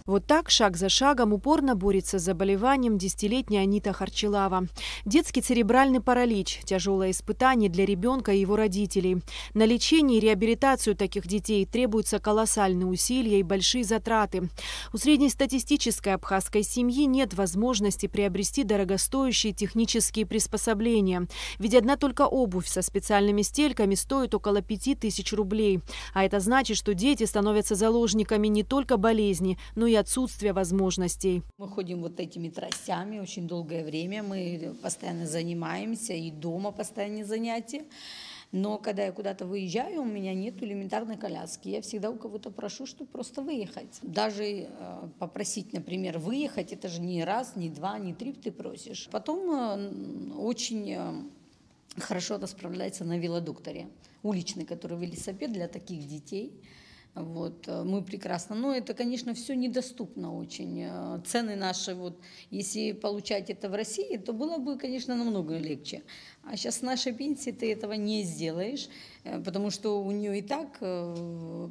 Вот так, шаг за шагом, упорно борется с заболеванием десятилетняя Анита Харчилава. Детский церебральный паралич – тяжелое испытание для ребенка и его родителей. На лечение и реабилитацию таких детей требуются колоссальные усилия и большие затраты. У среднестатистической абхазской семьи нет возможности приобрести дорогостоящие технические приспособления. Ведь одна только обувь со специальными стельками стоит около 5000 рублей. А это значит, что дети становятся заложниками не только болезни, но и отсутствия возможностей. Мы ходим вот этими тростями очень долгое время, мы постоянно занимаемся, и дома постоянные занятия. Но когда я куда-то выезжаю, у меня нет элементарной коляски. Я всегда у кого-то прошу, чтобы просто выехать. Даже попросить, например, выехать, это же не раз, не два, не три ты просишь. Потом очень хорошо это справляется на велодокторе. Уличный, который велосипед для таких детей. Вот, мы прекрасно. Но это, конечно, все недоступно очень. Цены наши, вот, если получать это в России, то было бы, конечно, намного легче. А сейчас с нашей пенсии ты этого не сделаешь, потому что у нее и так,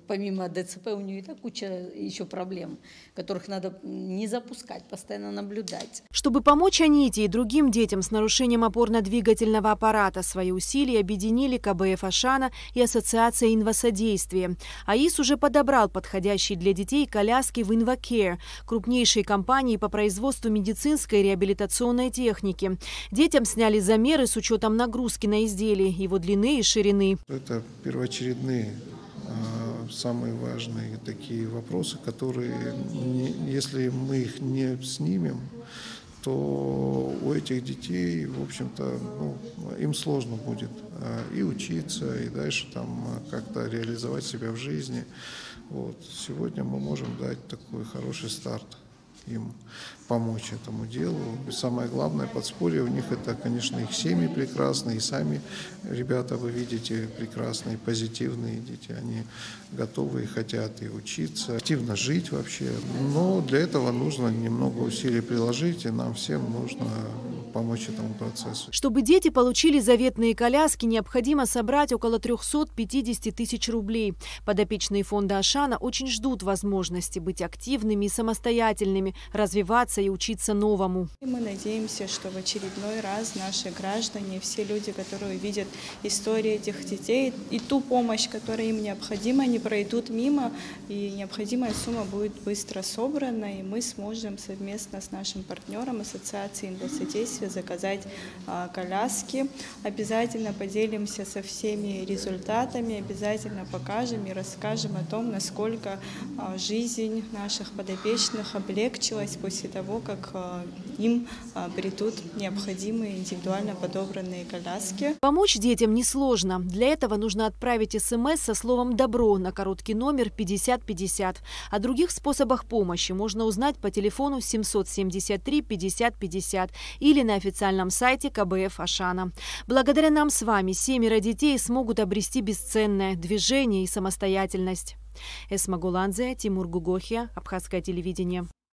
помимо ДЦП, у нее и так куча еще проблем, которых надо не запускать, постоянно наблюдать. Чтобы помочь Аните и другим детям с нарушением опорно-двигательного аппарата, свои усилия объединили КБФ Ашана и Ассоциация инвасодействия. АИС уже подобрал подходящие для детей коляски в InvaCare, крупнейшей компании по производству медицинской и реабилитационной техники. Детям сняли замеры с учетом нагрузки на изделие, его длины и ширины. Это первоочередные, самые важные такие вопросы, которые, если мы их не снимем, то у этих детей, в общем-то, им сложно будет и учиться, и дальше там как-то реализовать себя в жизни. Вот. Сегодня мы можем дать такой хороший старт им, помочь этому делу. И самое главное подспорье у них — это, конечно, их семьи прекрасные, и сами ребята, вы видите, прекрасные, позитивные дети. Они готовы и хотят и учиться, активно жить вообще. Но для этого нужно немного усилий приложить, и нам всем нужно помочь этому процессу. Чтобы дети получили заветные коляски, необходимо собрать около 350 тысяч рублей. Подопечные фонда Ашана очень ждут возможности быть активными и самостоятельными, развиваться и учиться новому. Мы надеемся, что в очередной раз наши граждане, все люди, которые видят истории этих детей и ту помощь, которая им необходима, не пройдут мимо, и необходимая сумма будет быстро собрана, и мы сможем совместно с нашим партнером Ассоциацией инвасодействия заказать коляски. Обязательно поделимся со всеми результатами, обязательно покажем и расскажем о том, насколько жизнь наших подопечных облегчилась после того, как им придут необходимые индивидуально подобранные коляски. Помочь детям несложно. Для этого нужно отправить СМС со словом «Добро» на короткий номер 5050. О других способах помощи можно узнать по телефону 773 50 50 или на официальном сайте КБФ Ашана. Благодаря нам с вами 7 детей смогут обрести бесценное движение и самостоятельность. Эсма Гуланзе, Тимур Гугохия, Абхазское телевидение.